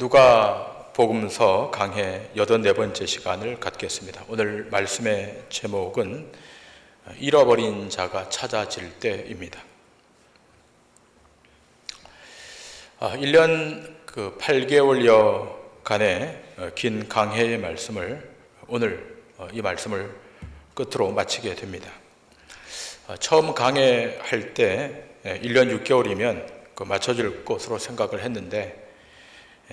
누가 복음서 강해 84번째 시간을 갖겠습니다. 오늘 말씀의 제목은 잃어버린 자가 찾아질 때입니다. 1년 8개월여간의 긴 강해의 말씀을 오늘 이 말씀을 끝으로 마치게 됩니다. 처음 강해할 때 1년 6개월이면 맞춰질 것으로 생각을 했는데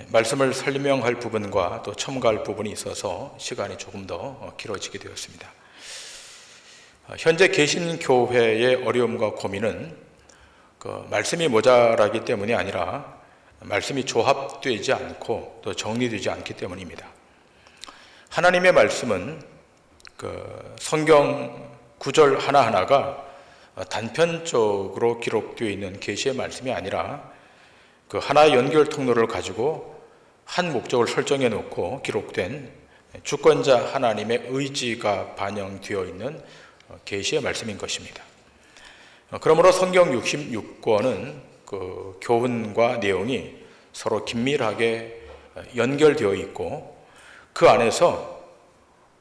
말씀을 설명할 부분과 또 첨가할 부분이 있어서 시간이 조금 더 길어지게 되었습니다. 현재 개신교회의 어려움과 고민은 말씀이 모자라기 때문이 아니라 말씀이 조합되지 않고 또 정리되지 않기 때문입니다. 하나님의 말씀은 성경 구절 하나하나가 단편적으로 기록되어 있는 계시의 말씀이 아니라 하나의 연결 통로를 가지고 한 목적을 설정해 놓고 기록된 주권자 하나님의 의지가 반영되어 있는 계시의 말씀인 것입니다. 그러므로 성경 66권은 교훈과 내용이 서로 긴밀하게 연결되어 있고 그 안에서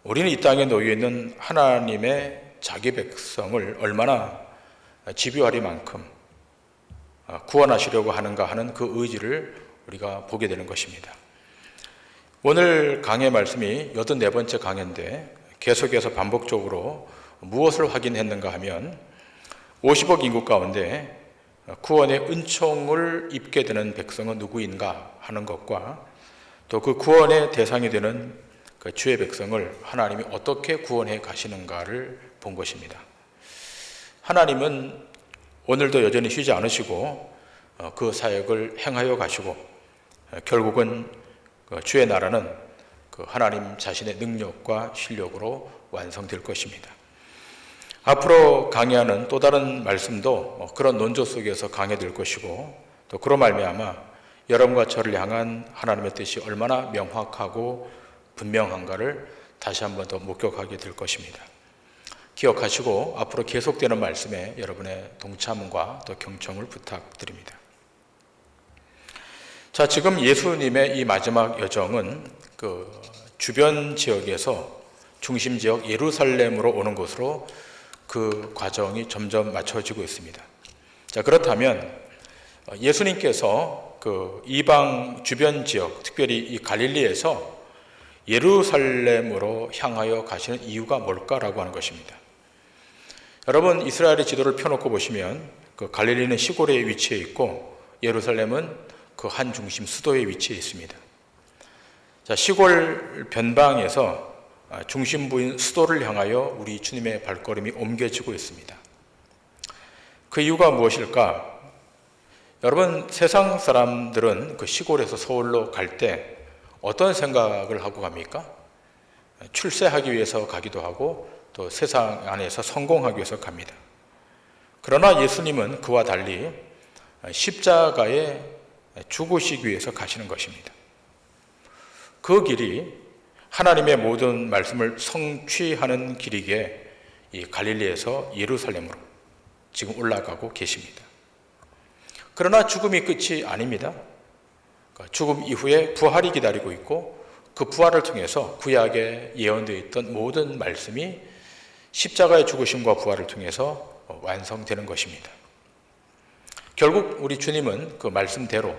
우리는 이 땅에 놓여 있는 하나님의 자기 백성을 얼마나 집요하리만큼 구원하시려고 하는가 하는 그 의지를 우리가 보게 되는 것입니다. 오늘 강의 말씀이 84번째 강의인데 계속해서 반복적으로 무엇을 확인했는가 하면 50억 인구 가운데 구원의 은총을 입게 되는 백성은 누구인가 하는 것과 또 그 구원의 대상이 되는 주의 백성을 하나님이 어떻게 구원해 가시는가를 본 것입니다. 하나님은 오늘도 여전히 쉬지 않으시고 그 사역을 행하여 가시고 결국은 주의 나라는 하나님 자신의 능력과 실력으로 완성될 것입니다. 앞으로 강해하는 또 다른 말씀도 그런 논조 속에서 강해될 것이고 또 그로 말미암아 여러분과 저를 향한 하나님의 뜻이 얼마나 명확하고 분명한가를 다시 한번 더 목격하게 될 것입니다. 기억하시고 앞으로 계속되는 말씀에 여러분의 동참과 또 경청을 부탁드립니다. 자, 지금 예수님의 이 마지막 여정은 주변 지역에서 중심 지역 예루살렘으로 오는 곳으로 그 과정이 점점 맞춰지고 있습니다. 자, 그렇다면 예수님께서 이방 주변 지역, 특별히 이 갈릴리에서 예루살렘으로 향하여 가시는 이유가 뭘까라고 하는 것입니다. 여러분, 이스라엘의 지도를 펴놓고 보시면 갈릴리는 시골에 위치해 있고 예루살렘은 한 중심 수도에 위치해 있습니다. 자, 시골 변방에서 중심부인 수도를 향하여 우리 주님의 발걸음이 옮겨지고 있습니다. 그 이유가 무엇일까? 여러분, 세상 사람들은 시골에서 서울로 갈 때 어떤 생각을 하고 갑니까? 출세하기 위해서 가기도 하고 또 세상 안에서 성공하기 위해서 갑니다. 그러나 예수님은 그와 달리 십자가에 죽으시기 위해서 가시는 것입니다. 그 길이 하나님의 모든 말씀을 성취하는 길이기에 이 갈릴리에서 예루살렘으로 지금 올라가고 계십니다. 그러나 죽음이 끝이 아닙니다. 죽음 이후에 부활이 기다리고 있고 그 부활을 통해서 구약에 예언되어 있던 모든 말씀이 십자가의 죽으심과 부활을 통해서 완성되는 것입니다. 결국 우리 주님은 그 말씀대로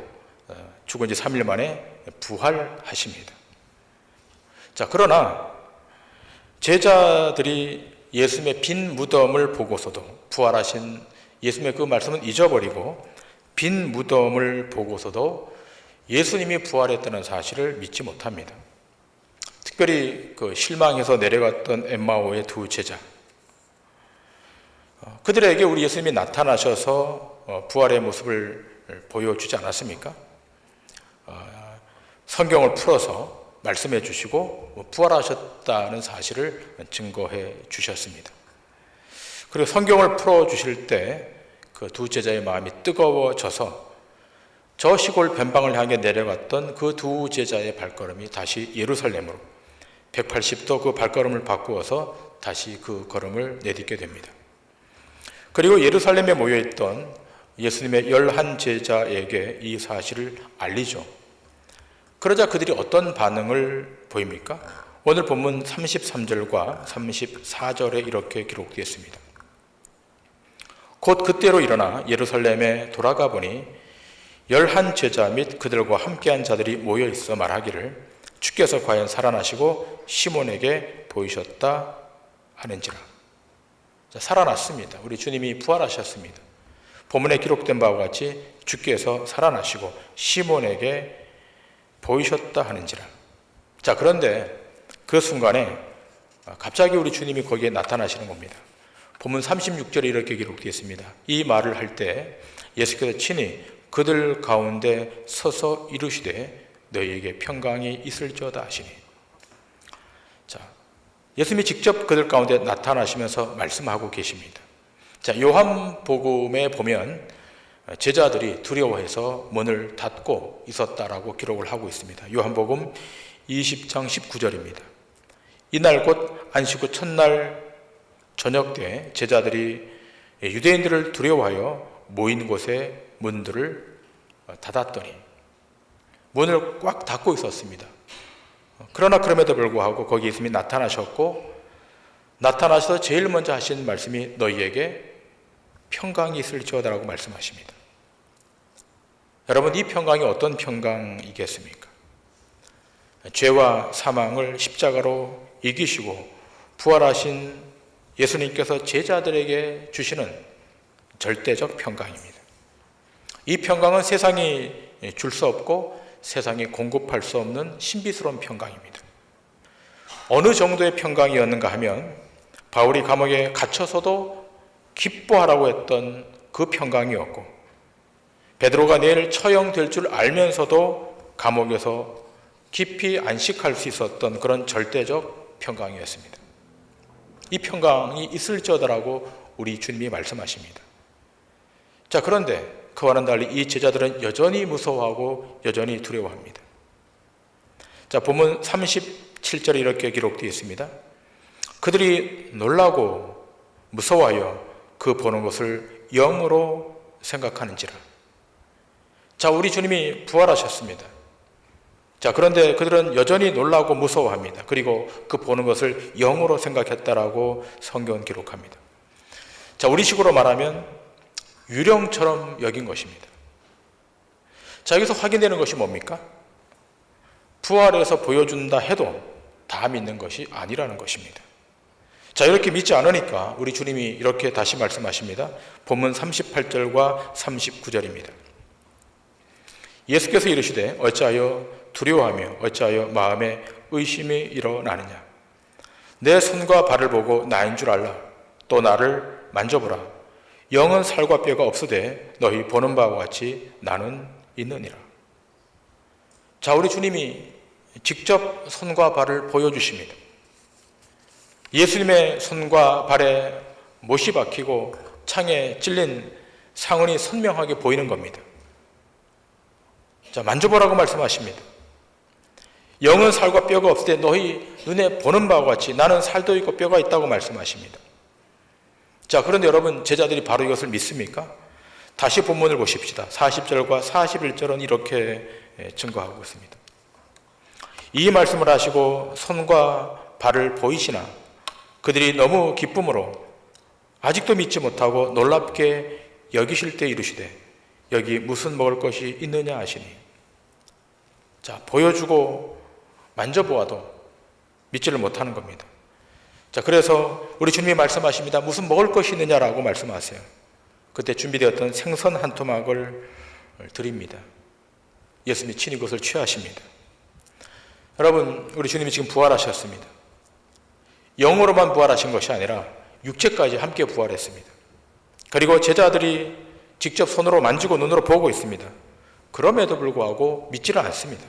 죽은 지 3일 만에 부활하십니다. 자, 그러나 제자들이 예수님의 빈 무덤을 보고서도 부활하신 예수님의 그 말씀은 잊어버리고 빈 무덤을 보고서도 예수님이 부활했다는 사실을 믿지 못합니다. 특별히 실망해서 내려갔던 엠마오의 두 제자, 그들에게 우리 예수님이 나타나셔서 부활의 모습을 보여주지 않았습니까? 성경을 풀어서 말씀해 주시고 부활하셨다는 사실을 증거해 주셨습니다. 그리고 성경을 풀어 주실 때 그 두 제자의 마음이 뜨거워져서 저 시골 변방을 향해 내려갔던 그 두 제자의 발걸음이 다시 예루살렘으로 180도 그 발걸음을 바꾸어서 다시 그 걸음을 내딛게 됩니다. 그리고 예루살렘에 모여있던 예수님의 11 제자에게 이 사실을 알리죠. 그러자 그들이 어떤 반응을 보입니까? 오늘 본문 33절과 34절에 이렇게 기록되어 있습니다. 곧 그때로 일어나 예루살렘에 돌아가 보니 11 제자 및 그들과 함께한 자들이 모여 있어 말하기를 주께서 과연 살아나시고 시몬에게 보이셨다 하는지라. 자, 살아났습니다. 우리 주님이 부활하셨습니다. 본문에 기록된 바와 같이 주께서 살아나시고 시몬에게 보이셨다 하는지라. 자, 그런데 그 순간에 갑자기 우리 주님이 거기에 나타나시는 겁니다. 본문 36절에 이렇게 기록되어 있습니다. 이 말을 할 때 예수께서 친히 그들 가운데 서서 이르시되 너희에게 평강이 있을지어다 하시니. 자, 예수님이 직접 그들 가운데 나타나시면서 말씀하고 계십니다. 자, 요한복음에 보면 제자들이 두려워해서 문을 닫고 있었다라고 기록을 하고 있습니다. 요한복음 20장 19절입니다. 이날 곧 안식 후 첫날 저녁 때 제자들이 유대인들을 두려워하여 모인 곳에 문들을 닫았더니 문을 꽉 닫고 있었습니다. 그러나 그럼에도 불구하고 거기 예수님이 나타나셨고 나타나셔서 제일 먼저 하신 말씀이 너희에게 평강이 있을지어다라고 말씀하십니다. 여러분, 이 평강이 어떤 평강이겠습니까? 죄와 사망을 십자가로 이기시고 부활하신 예수님께서 제자들에게 주시는 절대적 평강입니다. 이 평강은 세상이 줄 수 없고 세상이 공급할 수 없는 신비스러운 평강입니다. 어느 정도의 평강이었는가 하면 바울이 감옥에 갇혀서도 기뻐하라고 했던 그 평강이었고, 베드로가 내일 처형될 줄 알면서도 감옥에서 깊이 안식할 수 있었던 그런 절대적 평강이었습니다. 이 평강이 있을지어다라고 우리 주님이 말씀하십니다. 자, 그런데 그와는 달리 이 제자들은 여전히 무서워하고 여전히 두려워합니다. 자, 본문 37절에 이렇게 기록되어 있습니다. 그들이 놀라고 무서워하여 그 보는 것을 영으로 생각하는지라. 자, 우리 주님이 부활하셨습니다. 자, 그런데 그들은 여전히 놀라고 무서워합니다. 그리고 그 보는 것을 영으로 생각했다라고 성경은 기록합니다. 자, 우리식으로 말하면 유령처럼 여긴 것입니다. 자, 여기서 확인되는 것이 뭡니까? 부활해서 보여준다 해도 다 믿는 것이 아니라는 것입니다. 자, 이렇게 믿지 않으니까 우리 주님이 이렇게 다시 말씀하십니다. 본문 38절과 39절입니다. 예수께서 이르시되 어찌하여 두려워하며 어찌하여 마음에 의심이 일어나느냐. 내 손과 발을 보고 나인 줄 알라. 또 나를 만져보라. 영은 살과 뼈가 없으되 너희 보는 바와 같이 나는 있느니라. 자, 우리 주님이 직접 손과 발을 보여주십니다. 예수님의 손과 발에 못이 박히고 창에 찔린 상흔이 선명하게 보이는 겁니다. 자, 만져보라고 말씀하십니다. 영은 살과 뼈가 없을 때 너희 눈에 보는 바와 같이 나는 살도 있고 뼈가 있다고 말씀하십니다. 자, 그런데 여러분, 제자들이 바로 이것을 믿습니까? 다시 본문을 보십시다. 40절과 41절은 이렇게 증거하고 있습니다. 이 말씀을 하시고 손과 발을 보이시나 그들이 너무 기쁨으로 아직도 믿지 못하고 놀랍게 여기실 때 이르시되 여기 무슨 먹을 것이 있느냐 하시니. 자, 보여주고 만져보아도 믿지를 못하는 겁니다. 자, 그래서 우리 주님이 말씀하십니다. 무슨 먹을 것이 있느냐라고 말씀하세요. 그때 준비되었던 생선 한 토막을 드립니다. 예수님이 친히 그것을 취하십니다. 여러분, 우리 주님이 지금 부활하셨습니다. 영으로만 부활하신 것이 아니라 육체까지 함께 부활했습니다. 그리고 제자들이 직접 손으로 만지고 눈으로 보고 있습니다. 그럼에도 불구하고 믿지를 않습니다.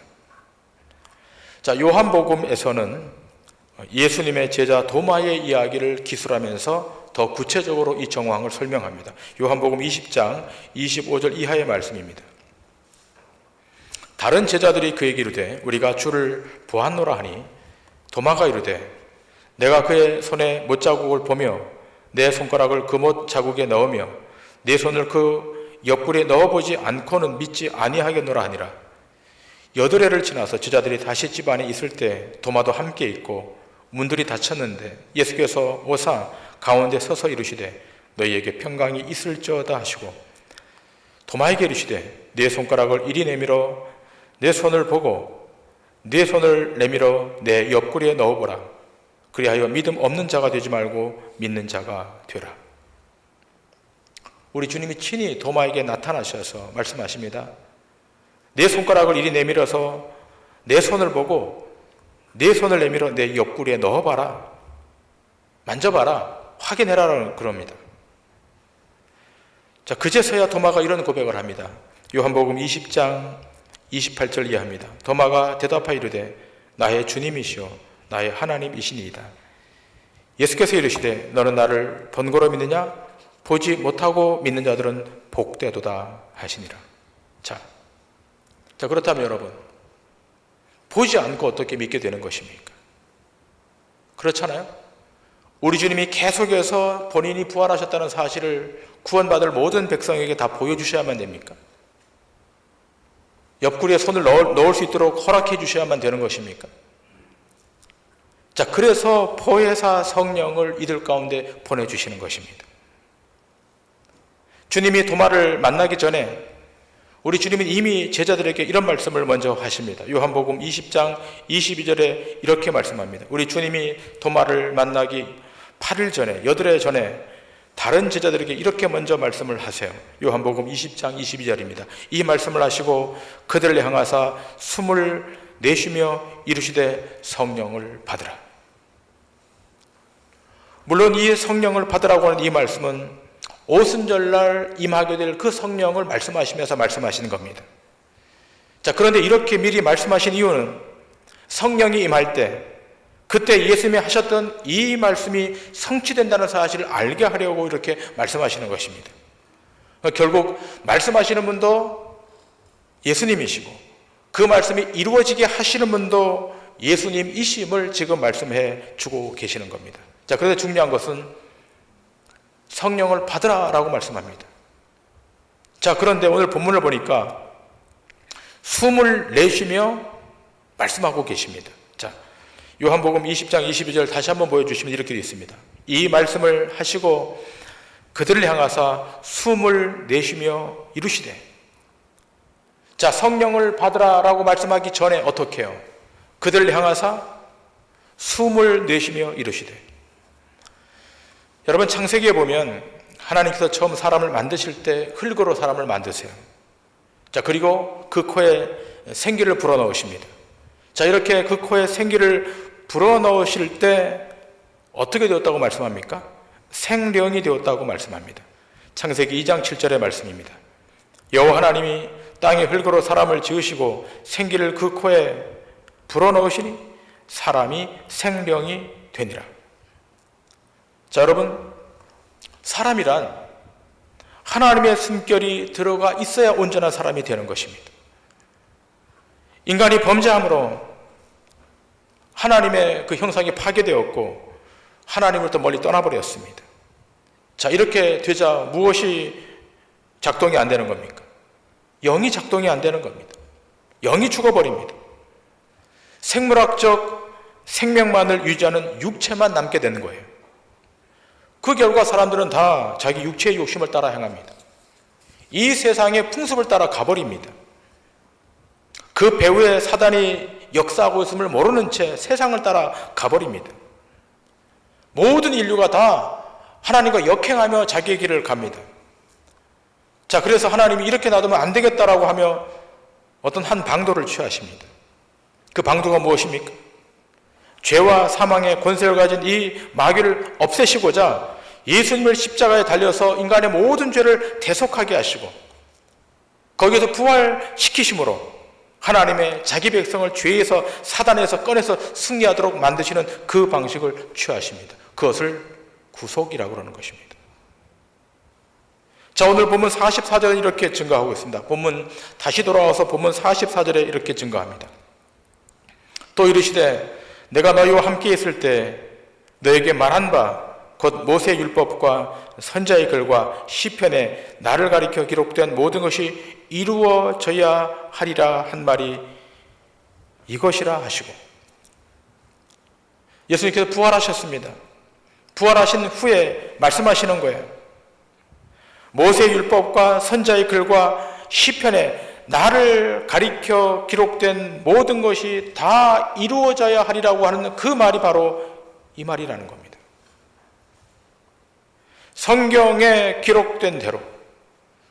자, 요한복음에서는 예수님의 제자 도마의 이야기를 기술하면서 더 구체적으로 이 정황을 설명합니다. 요한복음 20장 25절 이하의 말씀입니다. 다른 제자들이 그에게 이르되 우리가 주를 보았노라 하니 도마가 이르되 내가 그의 손에 못자국을 보며 내 손가락을 그 못자국에 넣으며 내 손을 그 옆구리에 넣어보지 않고는 믿지 아니하겠노라 하니라. 여드레를 지나서 제자들이 다시 집 안에 있을 때 도마도 함께 있고 문들이 닫혔는데 예수께서 오사 가운데 서서 이르시되 너희에게 평강이 있을지어다 하시고 도마에게 이르시되 네 손가락을 이리 내밀어 내 손을 보고 네 손을 내밀어 내 옆구리에 넣어보라. 그리하여 믿음 없는 자가 되지 말고 믿는 자가 되라. 우리 주님이 친히 도마에게 나타나셔서 말씀하십니다. 내 손가락을 이리 내밀어서 내 손을 보고 내 손을 내밀어 내 옆구리에 넣어봐라. 만져봐라. 확인해라라는 그럽니다. 자, 그제서야 도마가 이런 고백을 합니다. 요한복음 20장 28절 이하입니다. 도마가 대답하여 이르되 나의 주님이시오 나의 하나님이시니이다. 예수께서 이르시되 너는 나를 번거로 믿느냐? 보지 못하고 믿는 자들은 복되도다 하시니라. 자, 그렇다면 여러분, 보지 않고 어떻게 믿게 되는 것입니까? 그렇잖아요? 우리 주님이 계속해서 본인이 부활하셨다는 사실을 구원받을 모든 백성에게 다 보여주셔야만 됩니까? 옆구리에 손을 넣을 수 있도록 허락해 주셔야만 되는 것입니까? 자, 그래서 보혜사 성령을 이들 가운데 보내주시는 것입니다. 주님이 도마를 만나기 전에 우리 주님은 이미 제자들에게 이런 말씀을 먼저 하십니다. 요한복음 20장 22절에 이렇게 말씀합니다. 우리 주님이 도마를 만나기 8일 전에, 8일 전에 다른 제자들에게 이렇게 먼저 말씀을 하세요. 요한복음 20장 22절입니다. 이 말씀을 하시고 그들을 향하사 숨을 내쉬며 이르시되 성령을 받으라. 물론 이 성령을 받으라고 하는 이 말씀은 오순절날 임하게 될 그 성령을 말씀하시면서 말씀하시는 겁니다. 자, 그런데 이렇게 미리 말씀하신 이유는 성령이 임할 때 그때 예수님이 하셨던 이 말씀이 성취된다는 사실을 알게 하려고 이렇게 말씀하시는 것입니다. 결국 말씀하시는 분도 예수님이시고 그 말씀이 이루어지게 하시는 분도 예수님이심을 지금 말씀해 주고 계시는 겁니다. 자, 그런데 중요한 것은 성령을 받으라라고 말씀합니다. 자, 그런데 오늘 본문을 보니까 숨을 내쉬며 말씀하고 계십니다. 자, 요한복음 20장 22절 다시 한번 보여주시면 이렇게 되어 있습니다. 이 말씀을 하시고 그들을 향하사 숨을 내쉬며 이르시되. 자, 성령을 받으라라고 말씀하기 전에 어떻게 해요? 그들을 향하사 숨을 내쉬며 이르시되. 여러분, 창세기에 보면 하나님께서 처음 사람을 만드실 때 흙으로 사람을 만드세요. 자, 그리고 그 코에 생기를 불어넣으십니다. 자, 이렇게 그 코에 생기를 불어넣으실 때 어떻게 되었다고 말씀합니까? 생령이 되었다고 말씀합니다. 창세기 2장 7절의 말씀입니다. 여호와 하나님이 땅의 흙으로 사람을 지으시고 생기를 그 코에 불어넣으시니 사람이 생령이 되니라. 자, 여러분, 사람이란 하나님의 숨결이 들어가 있어야 온전한 사람이 되는 것입니다. 인간이 범죄함으로 하나님의 그 형상이 파괴되었고 하나님으로부터 멀리 떠나버렸습니다. 자, 이렇게 되자 무엇이 작동이 안 되는 겁니까? 영이 작동이 안 되는 겁니다. 영이 죽어버립니다. 생물학적 생명만을 유지하는 육체만 남게 되는 거예요. 그 결과 사람들은 다 자기 육체의 욕심을 따라 행합니다. 이 세상의 풍습을 따라 가버립니다. 그 배후에 사단이 역사하고 있음을 모르는 채 세상을 따라 가버립니다. 모든 인류가 다 하나님과 역행하며 자기의 길을 갑니다. 자, 그래서 하나님이 이렇게 놔두면 안 되겠다라고 하며 어떤 한 방도를 취하십니다. 그 방도가 무엇입니까? 죄와 사망의 권세를 가진 이 마귀를 없애시고자 예수님을 십자가에 달려서 인간의 모든 죄를 대속하게 하시고 거기에서 부활시키심으로 하나님의 자기 백성을 죄에서 사단에서 꺼내서 승리하도록 만드시는 그 방식을 취하십니다. 그것을 구속이라고 하는 것입니다. 자, 오늘 본문 44절에 이렇게 증거하고 있습니다. 본문 다시 돌아와서 본문 44절에 이렇게 증거합니다. 또 이르시되 내가 너희와 함께 있을 때 너에게 말한 바 곧 모세의 율법과 선지자의 글과 시편에 나를 가리켜 기록된 모든 것이 이루어져야 하리라 한 말이 이것이라 하시고, 예수님께서 부활하셨습니다. 부활하신 후에 말씀하시는 거예요. 모세의 율법과 선지자의 글과 시편에 나를 가리켜 기록된 모든 것이 다 이루어져야 하리라고 하는 그 말이 바로 이 말이라는 겁니다. 성경에 기록된 대로,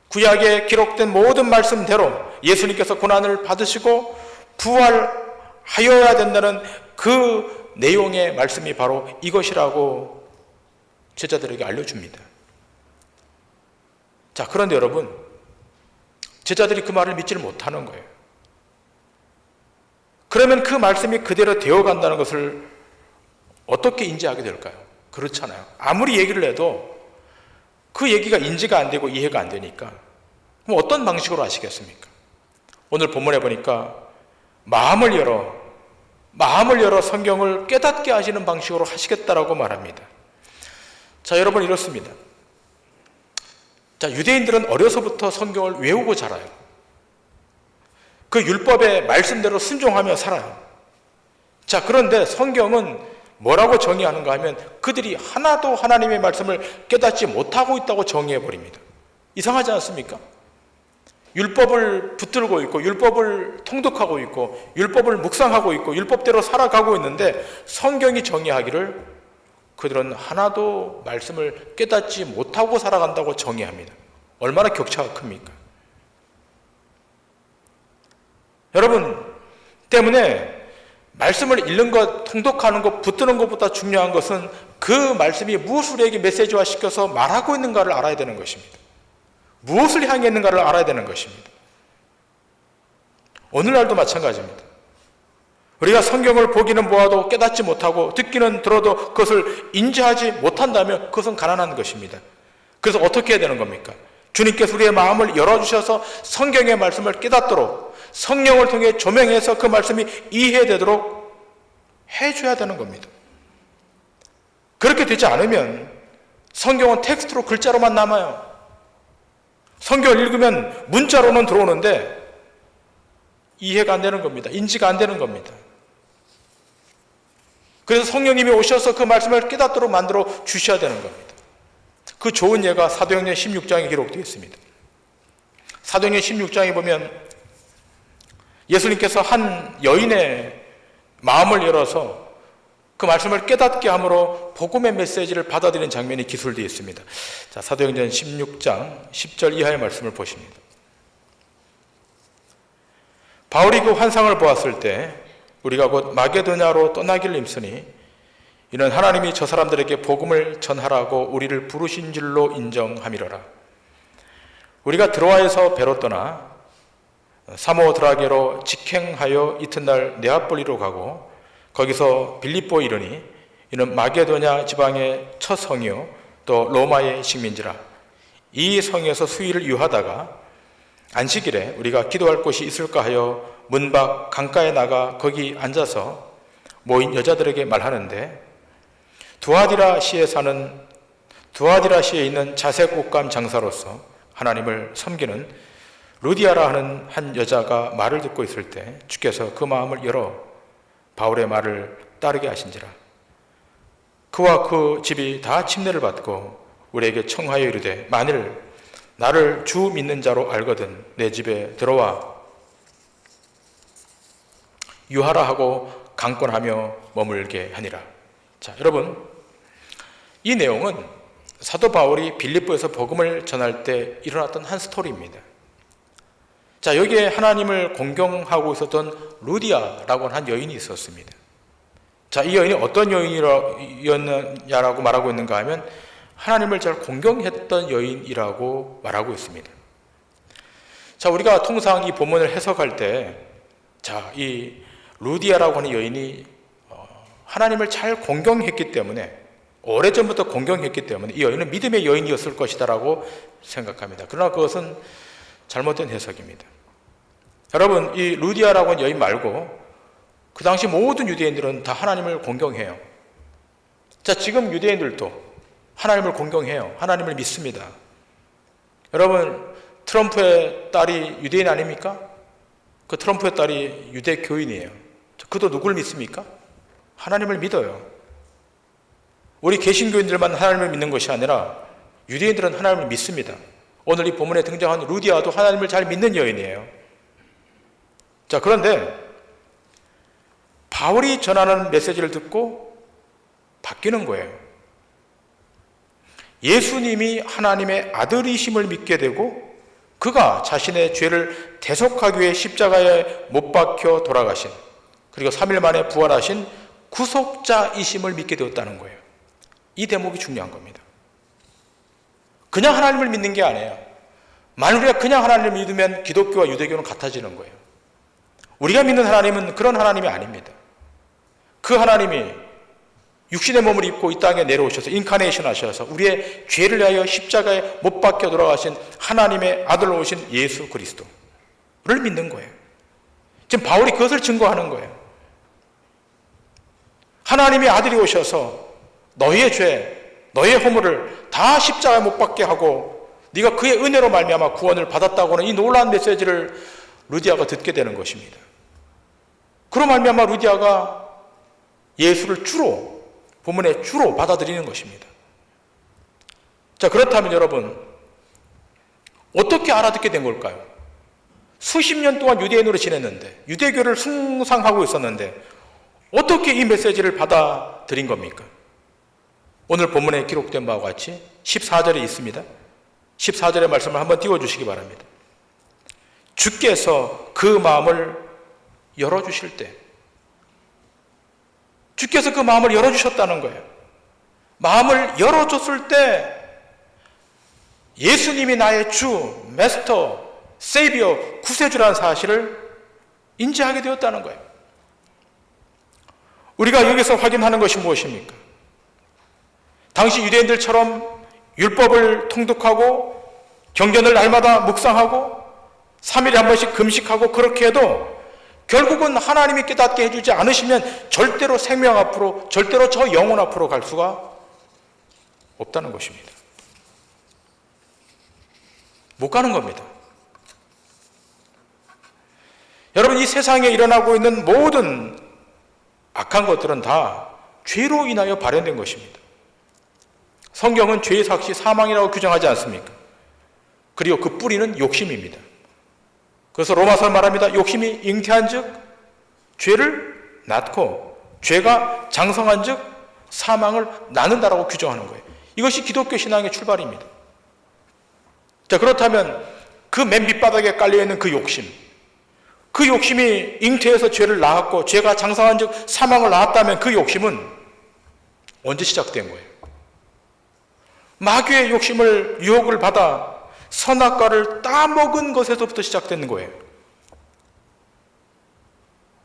구약에 기록된 모든 말씀대로 예수님께서 고난을 받으시고 부활하여야 된다는 그 내용의 말씀이 바로 이것이라고 제자들에게 알려줍니다. 자, 그런데 여러분, 제자들이 그 말을 믿지를 못하는 거예요. 그러면 그 말씀이 그대로 되어간다는 것을 어떻게 인지하게 될까요? 그렇잖아요. 아무리 얘기를 해도 그 얘기가 인지가 안 되고 이해가 안 되니까 그럼 어떤 방식으로 하시겠습니까? 오늘 본문에 보니까 마음을 열어 성경을 깨닫게 하시는 방식으로 하시겠다라고 말합니다. 자, 여러분, 이렇습니다. 자, 유대인들은 어려서부터 성경을 외우고 자라요. 그 율법의 말씀대로 순종하며 살아요. 자, 그런데 성경은 뭐라고 정의하는가 하면 그들이 하나도 하나님의 말씀을 깨닫지 못하고 있다고 정의해버립니다. 이상하지 않습니까? 율법을 붙들고 있고 율법을 통독하고 있고 율법을 묵상하고 있고 율법대로 살아가고 있는데 성경이 정의하기를 그들은 하나도 말씀을 깨닫지 못하고 살아간다고 정의합니다. 얼마나 격차가 큽니까? 여러분, 때문에 말씀을 읽는 것, 통독하는 것, 붙드는 것보다 중요한 것은 그 말씀이 무엇을 우리에게 메시지화 시켜서 말하고 있는가를 알아야 되는 것입니다. 무엇을 향해 있는가를 알아야 되는 것입니다. 오늘날도 마찬가지입니다. 우리가 성경을 보기는 보아도 깨닫지 못하고 듣기는 들어도 그것을 인지하지 못한다면 그것은 가난한 것입니다. 그래서 어떻게 해야 되는 겁니까? 주님께서 우리의 마음을 열어주셔서 성경의 말씀을 깨닫도록 성령을 통해 조명해서 그 말씀이 이해되도록 해줘야 되는 겁니다. 그렇게 되지 않으면 성경은 텍스트로 글자로만 남아요. 성경을 읽으면 문자로는 들어오는데 이해가 안 되는 겁니다. 인지가 안 되는 겁니다. 그래서 성령님이 오셔서 그 말씀을 깨닫도록 만들어 주셔야 되는 겁니다. 그 좋은 예가 사도행전 16장에 기록되어 있습니다. 사도행전 16장에 보면 예수님께서 한 여인의 마음을 열어서 그 말씀을 깨닫게 함으로 복음의 메시지를 받아들이는 장면이 기술되어 있습니다. 자, 사도행전 16장 10절 이하의 말씀을 보십니다. 바울이 그 환상을 보았을 때 우리가 곧 마게도냐로 떠나기를 힘쓰니 이는 하나님이 저 사람들에게 복음을 전하라고 우리를 부르신 줄로 인정함이로라. 우리가 드로아에서 배로 떠나 사모드라게로 직행하여 이튿날 네아폴리로 가고 거기서 빌립보에 이르니 이는 마게도냐 지방의 첫 성이요 또 로마의 식민지라. 이 성에서 수일을 유하다가 안식일에 우리가 기도할 곳이 있을까 하여 문 밖 강가에 나가 거기 앉아서 모인 여자들에게 말하는데 두아디라시에 있는 자색 옷감 장사로서 하나님을 섬기는 루디아라 하는 한 여자가 말을 듣고 있을 때 주께서 그 마음을 열어 바울의 말을 따르게 하신지라. 그와 그 집이 다 침례를 받고 우리에게 청하여 이르되 만일 나를 주 믿는 자로 알거든 내 집에 들어와 유하라 하고 강권하며 머물게 하니라. 자, 여러분, 이 내용은 사도 바울이 빌립보에서 복음을 전할 때 일어났던 한 스토리입니다. 자, 여기에 하나님을 공경하고 있었던 루디아라고 하는 한 여인이 있었습니다. 자, 이 여인이 어떤 여인이었느냐라고 말하고 있는가 하면 하나님을 잘 공경했던 여인이라고 말하고 있습니다. 자, 우리가 통상 이 본문을 해석할 때, 자, 이 루디아라고 하는 여인이 하나님을 잘 공경했기 때문에, 오래전부터 공경했기 때문에 이 여인은 믿음의 여인이었을 것이다라고 생각합니다. 그러나 그것은 잘못된 해석입니다. 여러분, 이 루디아라고 하는 여인 말고 그 당시 모든 유대인들은 다 하나님을 공경해요. 자, 지금 유대인들도 하나님을 공경해요. 하나님을 믿습니다. 여러분, 트럼프의 딸이 유대인 아닙니까? 그 트럼프의 딸이 유대 교인이에요. 그도 누굴 믿습니까? 하나님을 믿어요. 우리 개신교인들만 하나님을 믿는 것이 아니라 유대인들은 하나님을 믿습니다. 오늘 이 본문에 등장한 루디아도 하나님을 잘 믿는 여인이에요. 자, 그런데 바울이 전하는 메시지를 듣고 바뀌는 거예요. 예수님이 하나님의 아들이심을 믿게 되고 그가 자신의 죄를 대속하기 위해 십자가에 못 박혀 돌아가신, 그리고 3일 만에 부활하신 구속자이심을 믿게 되었다는 거예요. 이 대목이 중요한 겁니다. 그냥 하나님을 믿는 게 아니에요. 만약 우리가 그냥 하나님을 믿으면 기독교와 유대교는 같아지는 거예요. 우리가 믿는 하나님은 그런 하나님이 아닙니다. 그 하나님이 육신의 몸을 입고 이 땅에 내려오셔서 인카네이션 하셔서 우리의 죄를 위하여 십자가에 못 박혀 돌아가신 하나님의 아들로 오신 예수 그리스도를 믿는 거예요. 지금 바울이 그것을 증거하는 거예요. 하나님의 아들이 오셔서 너희의 죄, 너희의 허물을 다 십자가에 못 박게 하고 네가 그의 은혜로 말미암아 구원을 받았다고는 이 놀라운 메시지를 루디아가 듣게 되는 것입니다. 그로 말미암아 루디아가 예수를 본문의 주로 받아들이는 것입니다. 자, 그렇다면 여러분, 어떻게 알아듣게 된 걸까요? 수십 년 동안 유대인으로 지냈는데, 유대교를 숭상하고 있었는데 어떻게 이 메시지를 받아들인 겁니까? 오늘 본문에 기록된 바와 같이 14절에 있습니다. 14절의 말씀을 한번 띄워주시기 바랍니다. 주께서 그 마음을 열어주실 때, 주께서 그 마음을 열어주셨다는 거예요. 마음을 열어줬을 때 예수님이 나의 주, 마스터, 세이비어, 구세주라는 사실을 인지하게 되었다는 거예요. 우리가 여기서 확인하는 것이 무엇입니까? 당시 유대인들처럼 율법을 통독하고 경전을 날마다 묵상하고 3일에 한 번씩 금식하고 그렇게 해도 결국은 하나님이 깨닫게 해주지 않으시면 절대로 생명 앞으로, 절대로 저 영혼 앞으로 갈 수가 없다는 것입니다. 못 가는 겁니다. 여러분, 이 세상에 일어나고 있는 모든 악한 것들은 다 죄로 인하여 발현된 것입니다. 성경은 죄의 삭시 사망이라고 규정하지 않습니까? 그리고 그 뿌리는 욕심입니다. 그래서 로마서는 말합니다. 욕심이 잉태한 즉 죄를 낳고 죄가 장성한 즉 사망을 낳는다라고 규정하는 거예요. 이것이 기독교 신앙의 출발입니다. 자, 그렇다면 그 맨 밑바닥에 깔려있는 그 욕심이 잉태해서 죄를 낳았고 죄가 장성한 즉 사망을 낳았다면 그 욕심은 언제 시작된 거예요? 마귀의 욕심을 유혹을 받아 선악과를 따먹은 것에서부터 시작되는 거예요.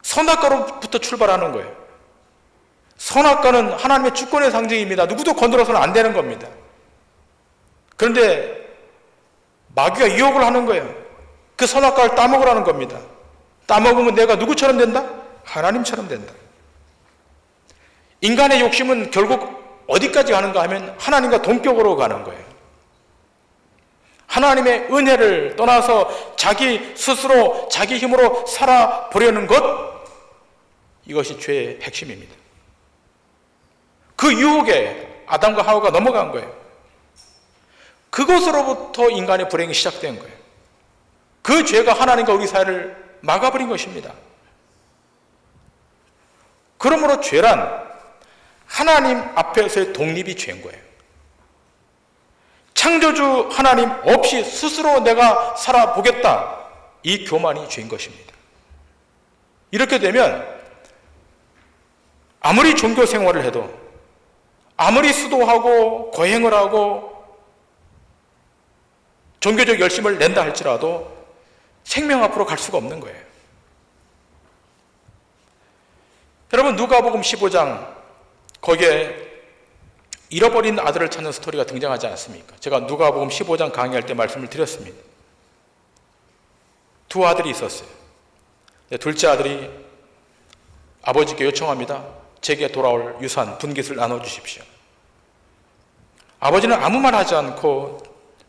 선악과로부터 출발하는 거예요. 선악과는 하나님의 주권의 상징입니다. 누구도 건드려서는 안 되는 겁니다. 그런데 마귀가 유혹을 하는 거예요. 그 선악과를 따먹으라는 겁니다. 따먹으면 내가 누구처럼 된다? 하나님처럼 된다. 인간의 욕심은 결국 어디까지 가는가 하면 하나님과 동격으로 가는 거예요. 하나님의 은혜를 떠나서 자기 스스로 자기 힘으로 살아보려는 것, 이것이 죄의 핵심입니다. 그 유혹에 아담과 하와가 넘어간 거예요. 그것으로부터 인간의 불행이 시작된 거예요. 그 죄가 하나님과 우리 사이를 막아버린 것입니다. 그러므로 죄란 하나님 앞에서의 독립이 죄인 거예요. 창조주 하나님 없이 스스로 내가 살아보겠다, 이 교만이 죄인 것입니다. 이렇게 되면 아무리 종교 생활을 해도, 아무리 수도하고 거행을 하고 종교적 열심을 낸다 할지라도 생명 앞으로 갈 수가 없는 거예요. 여러분, 누가복음 15장, 거기에 잃어버린 아들을 찾는 스토리가 등장하지 않습니까? 제가 누가복음 15장 강의할 때 말씀을 드렸습니다. 두 아들이 있었어요. 둘째 아들이 아버지께 요청합니다. 제게 돌아올 유산, 분깃을 나눠주십시오. 아버지는 아무 말 하지 않고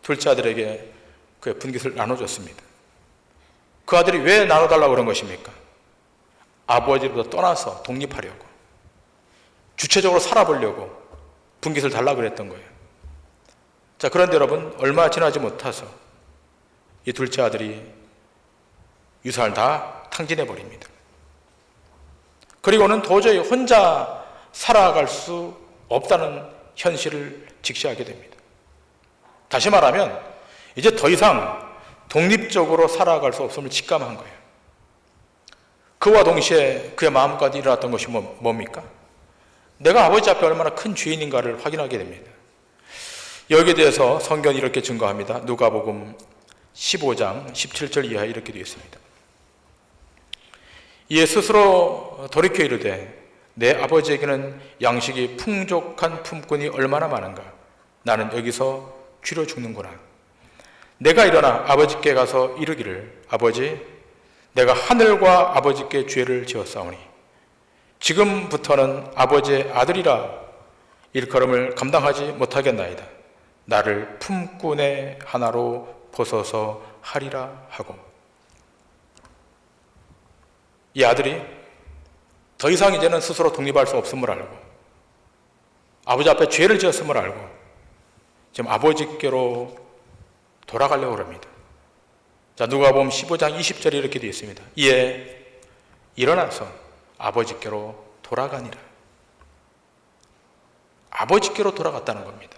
둘째 아들에게 그 분깃을 나눠줬습니다. 그 아들이 왜 나눠달라고 그런 것입니까? 아버지로부터 떠나서 독립하려고, 주체적으로 살아보려고 분깃을 달라고 그랬던 거예요. 자, 그런데 여러분, 얼마 지나지 못해서 이 둘째 아들이 유산을 다 탕진해 버립니다. 그리고는 도저히 혼자 살아갈 수 없다는 현실을 직시하게 됩니다. 다시 말하면 이제 더 이상 독립적으로 살아갈 수 없음을 직감한 거예요. 그와 동시에 그의 마음까지 일어났던 것이 뭡니까? 내가 아버지 앞에 얼마나 큰 죄인인가를 확인하게 됩니다. 여기에 대해서 성경이 이렇게 증거합니다. 누가복음 15장 17절 이하에 이렇게 되어 있습니다. 이에 스스로 돌이켜 이르되 내 아버지에게는 양식이 풍족한 품꾼이 얼마나 많은가. 나는 여기서 쥐려 죽는구나. 내가 일어나 아버지께 가서 이르기를 아버지, 내가 하늘과 아버지께 죄를 지었사오니 지금부터는 아버지의 아들이라 일컬음을 감당하지 못하겠나이다. 나를 품꾼의 하나로 벗어서 하리라 하고. 이 아들이 더 이상 이제는 스스로 독립할 수 없음을 알고 아버지 앞에 죄를 지었음을 알고 지금 아버지께로 돌아가려고 합니다. 자, 누가복음 15장 20절에 이렇게 되어 있습니다. 이에 일어나서 아버지께로 돌아가니라. 아버지께로 돌아갔다는 겁니다.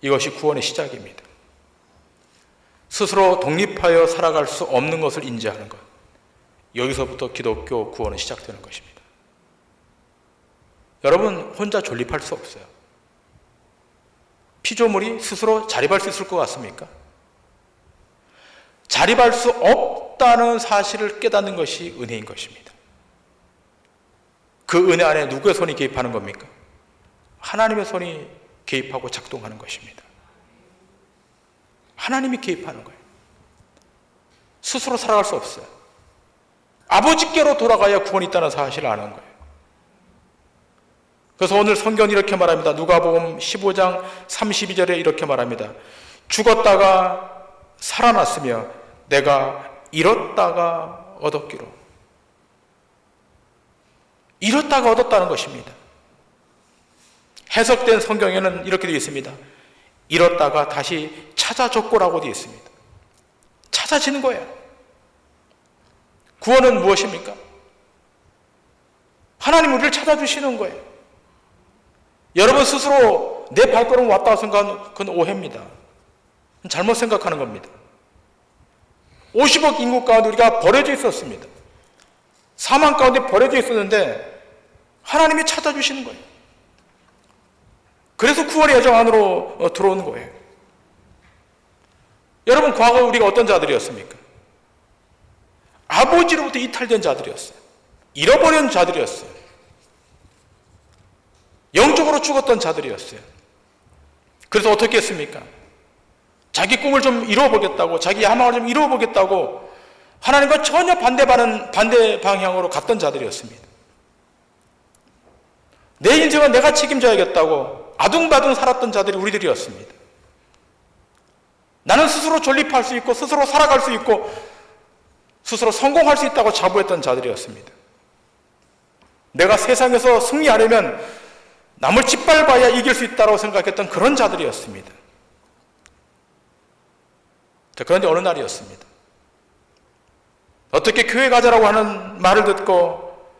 이것이 구원의 시작입니다. 스스로 독립하여 살아갈 수 없는 것을 인지하는 것. 여기서부터 기독교 구원은 시작되는 것입니다. 여러분, 혼자 존립할 수 없어요. 피조물이 스스로 자립할 수 있을 것 같습니까? 자립할 수 없다는 사실을 깨닫는 것이 은혜인 것입니다. 그 은혜 안에 누구의 손이 개입하는 겁니까? 하나님의 손이 개입하고 작동하는 것입니다. 하나님이 개입하는 거예요. 스스로 살아갈 수 없어요. 아버지께로 돌아가야 구원이 있다는 사실을 아는 거예요. 그래서 오늘 성경이 이렇게 말합니다. 누가복음 15장 32절에 이렇게 말합니다. 죽었다가 살아났으며 내가 잃었다가 얻었기로. 잃었다가 얻었다는 것입니다. 해석된 성경에는 이렇게 되어 있습니다. 잃었다가 다시 찾아졌고라고 되어 있습니다. 찾아지는 거예요. 구원은 무엇입니까? 하나님 우리를 찾아주시는 거예요. 여러분 스스로 내 발걸음 왔다고 생각하는 그건 오해입니다. 잘못 생각하는 겁니다. 50억 인구 가운데 우리가 버려져 있었습니다. 사망 가운데 버려져 있었는데 하나님이 찾아주시는 거예요. 그래서 구원의 여정 안으로 들어오는 거예요. 여러분 과거 우리가 어떤 자들이었습니까? 아버지로부터 이탈된 자들이었어요. 잃어버린 자들이었어요. 영적으로 죽었던 자들이었어요. 그래서 어떻게 했습니까? 자기 꿈을 좀 이루어보겠다고, 자기 야망을 좀 이루어보겠다고 하나님과 전혀 반대 방향으로 갔던 자들이었습니다. 내 인생은 내가 책임져야겠다고 아둥바둥 살았던 자들이 우리들이었습니다. 나는 스스로 존립할 수 있고 스스로 살아갈 수 있고 스스로 성공할 수 있다고 자부했던 자들이었습니다. 내가 세상에서 승리하려면 남을 짓밟아야 이길 수 있다고 생각했던 그런 자들이었습니다. 그런데 어느 날이었습니다. 어떻게 교회 가자라고 하는 말을 듣고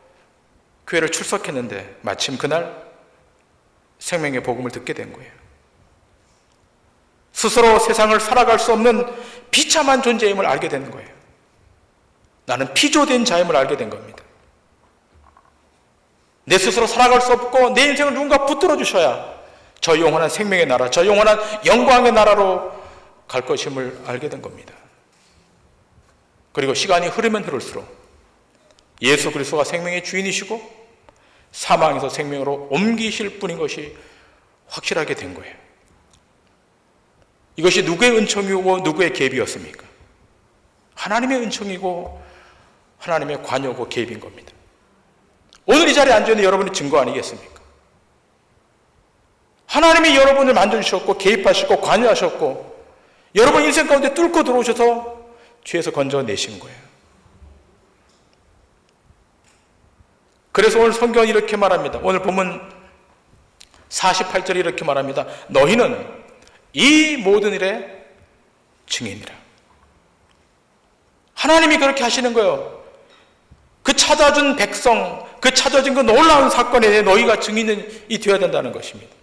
교회를 출석했는데 마침 그날 생명의 복음을 듣게 된 거예요. 스스로 세상을 살아갈 수 없는 비참한 존재임을 알게 되는 거예요. 나는 피조된 자임을 알게 된 겁니다. 내 스스로 살아갈 수 없고 내 인생을 누군가 붙들어 주셔야 저 영원한 생명의 나라, 저 영원한 영광의 나라로 갈 것임을 알게 된 겁니다. 그리고 시간이 흐르면 흐를수록 예수 그리스도가 생명의 주인이시고 사망에서 생명으로 옮기실 분인 것이 확실하게 된 거예요. 이것이 누구의 은총이고 누구의 계비였습니까? 하나님의 은총이고 하나님의 관여고 개입인 겁니다. 오늘 이 자리에 앉아있는 여러분의 증거 아니겠습니까? 하나님이 여러분을 만져주셨고 개입하셨고 관여하셨고 여러분 인생 가운데 뚫고 들어오셔서 죄에서 건져내신 거예요. 그래서 오늘 성경은 이렇게 말합니다. 오늘 본문 48절에 이렇게 말합니다. 너희는 이 모든 일의 증인이라. 하나님이 그렇게 하시는 거예요. 그 찾아준 백성, 그 찾아진 그 놀라운 사건에 대해 너희가 증인이 되어야 된다는 것입니다.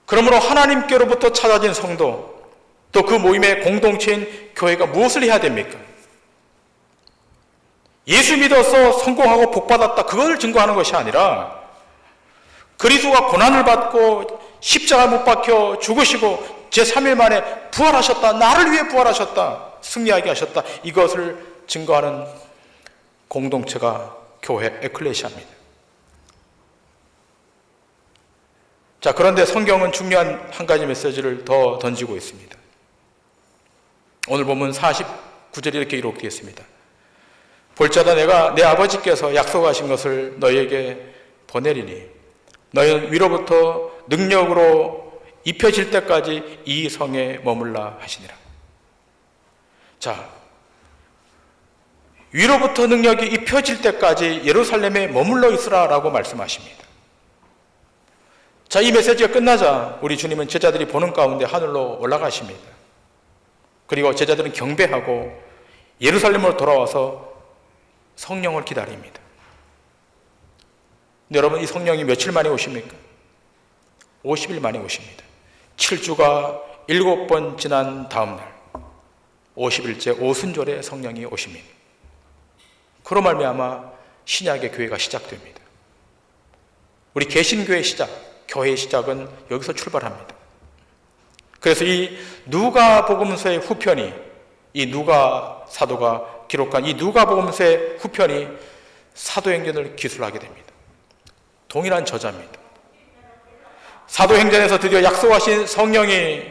그러므로 하나님께로부터 찾아진 성도, 또 그 모임의 공동체인 교회가 무엇을 해야 됩니까? 예수 믿어서 성공하고 복받았다, 그것을 증거하는 것이 아니라 그리스도가 고난을 받고 십자가 못 박혀 죽으시고 제3일 만에 부활하셨다, 나를 위해 부활하셨다, 승리하게 하셨다, 이것을 증거하는 공동체가 교회 에클레시아입니다. 자, 그런데 성경은 중요한 한 가지 메시지를 더 던지고 있습니다. 오늘 보면 49절에 이렇게 기록되어 있습니다. 볼지어다 내가 내 아버지께서 약속하신 것을 너희에게 보내리니 너희는 위로부터 능력으로 입혀질 때까지 이 성에 머물라 하시니라. 자, 위로부터 능력이 입혀질 때까지 예루살렘에 머물러 있으라라고 말씀하십니다. 자, 이 메시지가 끝나자 우리 주님은 제자들이 보는 가운데 하늘로 올라가십니다. 그리고 제자들은 경배하고 예루살렘으로 돌아와서 성령을 기다립니다. 근데 여러분, 이 성령이 며칠 만에 오십니까? 50일 만에 오십니다. 7주가 7번 지난 다음 날 50일째 오순절에 성령이 오십니다. 그로 말미암아 신약의 교회가 시작됩니다. 우리 개신교의 시작, 교회의 시작은 여기서 출발합니다. 그래서 이 누가복음서의 후편이, 이 누가 사도가 기록한 이 누가복음서의 후편이 사도행전을 기술하게 됩니다. 동일한 저자입니다. 사도행전에서 드디어 약속하신 성령이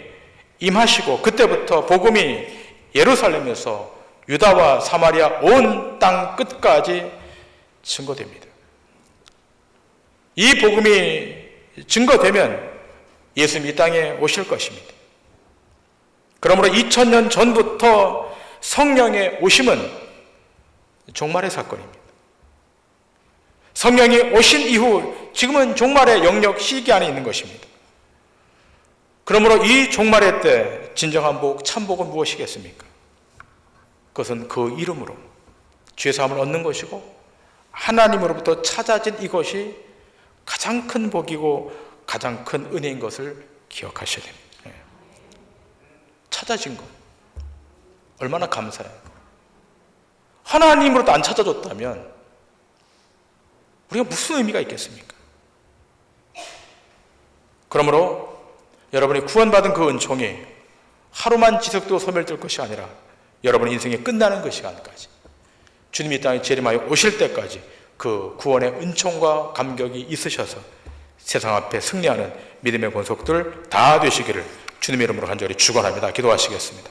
임하시고 그때부터 복음이 예루살렘에서 유다와 사마리아 온 땅 끝까지 증거됩니다. 이 복음이 증거되면 예수님이 이 땅에 오실 것입니다. 그러므로 2000년 전부터 성령의 오심은 종말의 사건입니다. 성령이 오신 이후 지금은 종말의 영역 시기 안에 있는 것입니다. 그러므로 이 종말의 때 진정한 복, 참복은 무엇이겠습니까? 그것은 그 이름으로 죄사함을 얻는 것이고 하나님으로부터 찾아진 이것이 가장 큰 복이고 가장 큰 은혜인 것을 기억하셔야 됩니다. 찾아진 것 얼마나 감사해요. 하나님으로부터 안 찾아줬다면 우리가 무슨 의미가 있겠습니까? 그러므로 여러분이 구원받은 그 은총이 하루만 지석도 소멸될 것이 아니라 여러분의 인생이 끝나는 그 시간까지, 주님이 이 땅에 재림하여 오실 때까지 그 구원의 은총과 감격이 있으셔서 세상 앞에 승리하는 믿음의 권속들 다 되시기를 주님의 이름으로 간절히 축원합니다. 기도하시겠습니다.